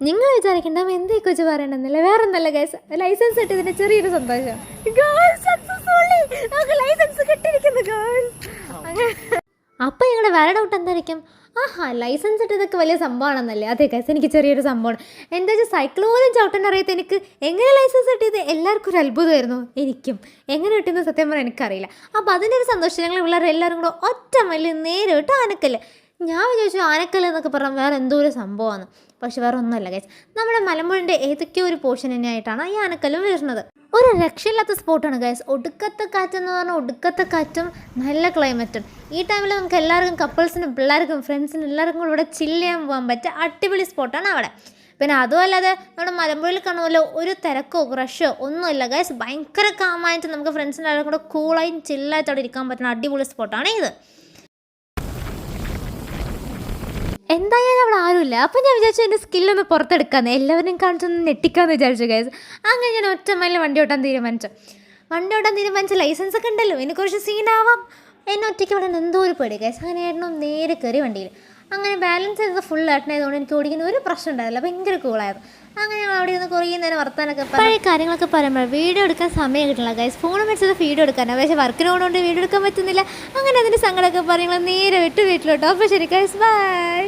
നിങ്ങൾ വിചാരിക്കണ്ടാവും എന്തേ കൊച്ചു പറയണമെന്നില്ല, വേറെ ഒന്നല്ല ഗൈസ്, ലൈസൻസ് കിട്ടിയതിൻ്റെ ചെറിയൊരു സന്തോഷം. ലൈസൻസ് കിട്ടിയിരിക്കുന്നു. അപ്പം ഞങ്ങളുടെ വേറെ ഡൗട്ട് എന്തായിരിക്കും, ലൈസൻസ് കിട്ടിയതൊക്കെ വലിയ സംഭവമാണെന്നല്ലേ? അതെ ഗൈസ്, എനിക്ക് ചെറിയൊരു സംഭവമാണ്. എന്താ വെച്ചാൽ സൈക്കിൾ പോലും ചവിട്ടാൻ അറിയാത്ത എനിക്ക് എങ്ങനെ ലൈസൻസ് കിട്ടിയത് എല്ലാവർക്കും ഒരു അത്ഭുതമായിരുന്നു. എനിക്കും എങ്ങനെ കിട്ടിയെന്ന് സത്യം പറഞ്ഞാൽ എനിക്കറിയില്ല. അപ്പോൾ അതിൻ്റെ ഒരു സന്തോഷം ഞങ്ങൾ പിള്ളേർ എല്ലാവരും കൂടെ ഒറ്റ മല്ലി നേരെ വിട്ട് ആനക്കല്ല്. ഞാൻ വിചാരിച്ചു ആനക്കല്ല് എന്നൊക്കെ പറഞ്ഞാൽ വേറെ എന്തോ ഒരു സംഭവമാണ്. പക്ഷെ വേറെ ഒന്നുമല്ല ഗൈസ്, നമ്മുടെ മലമ്പുഴൻ്റെ ഏതൊക്കെയോ ഒരു പോർഷൻ തന്നെയായിട്ടാണ് ഈ ആനക്കല്ലും വരുന്നത്. ഒരു രക്ഷയില്ലാത്ത സ്പോട്ടാണ് ഗൈസ്. ഒടുക്കത്തെ കാറ്റെന്ന് പറഞ്ഞാൽ ഒടുക്കത്തെ കാറ്റും നല്ല ക്ലൈമറ്റും. ഈ ടൈമിൽ നമുക്ക് എല്ലാവർക്കും, കപ്പിൾസിനും പിള്ളേർക്കും ഫ്രണ്ട്സിനും എല്ലാവർക്കും കൂടെ ഇവിടെ ചില്ല് ചെയ്യാൻ പോകാൻ പറ്റിയ അടിപൊളി സ്പോട്ടാണ് അവിടെ. പിന്നെ അതുമല്ലാതെ നമ്മുടെ മലമ്പുഴയിൽ കാണുമല്ലോ ഒരു തിരക്കോ റഷോ ഒന്നുമില്ല ഗൈസ്. ഭയങ്കര കാമായിട്ട് നമുക്ക് ഫ്രണ്ട്സിൻ്റെ എല്ലാവരും കൂടെ കൂളായും ചില്ലായിട്ട് അവിടെ ഇരിക്കാൻ പറ്റുന്ന അടിപൊളി സ്പോട്ടാണ് ഇത്. എന്തായാലും അവിടെ ആരുമില്ല. അപ്പം ഞാൻ വിചാരിച്ചു എൻ്റെ സ്കില്ലൊന്ന് പുറത്തെടുക്കാമെന്ന്, എല്ലാവരും കാണിച്ചൊന്ന് ഞെട്ടിക്കാമെന്ന് വിചാരിച്ചു ഗൈസ്. അങ്ങനെ ഞാൻ ഒറ്റ മൈലിൽ വണ്ടി ഓട്ടാൻ തീരുമാനിച്ചു. ലൈസൻസ് ഒക്കെ ഉണ്ടല്ലോ, എനിക്ക് കുറച്ച് സീനാവാം. എന്നെ ഒറ്റയ്ക്ക് ഇവിടെ എന്തോ ഒരു പേടി ഗൈസ്. അങ്ങനെ ആയിരുന്നു നേരെ കയറി വണ്ടിയിൽ. അങ്ങനെ ബാലൻസ് ചെയ്തത് ഫുൾ ഏട്ടനായതുകൊണ്ട് എനിക്ക് ഓടിക്കുന്ന ഒരു പ്രശ്നം ഉണ്ടായില്ല, ഭയങ്കര കൂളായിരുന്നു. അങ്ങനെ ഞങ്ങൾ അവിടെ നിന്ന് കുറേ നേരം വർത്താനൊക്കെ പഴയ കാര്യങ്ങളൊക്കെ പറയുമ്പോൾ വീഡിയോ എടുക്കാൻ സമയം കിട്ടില്ല ഗൈസ്. ഫോൺ വെച്ചത് വീഡിയോ എടുക്കാനാണ്, പക്ഷേ വർക്കിന് പോകുന്നതുകൊണ്ട് വീഡിയോ എടുക്കാൻ പറ്റുന്നില്ല. അങ്ങനെ അതിൻ്റെ സങ്കടമൊക്കെ പറയുമ്പോൾ നേരെ വിട്ട് വീട്ടിലോട്ടോ. അപ്പോൾ ശരി ഗൈസ്, ബൈ.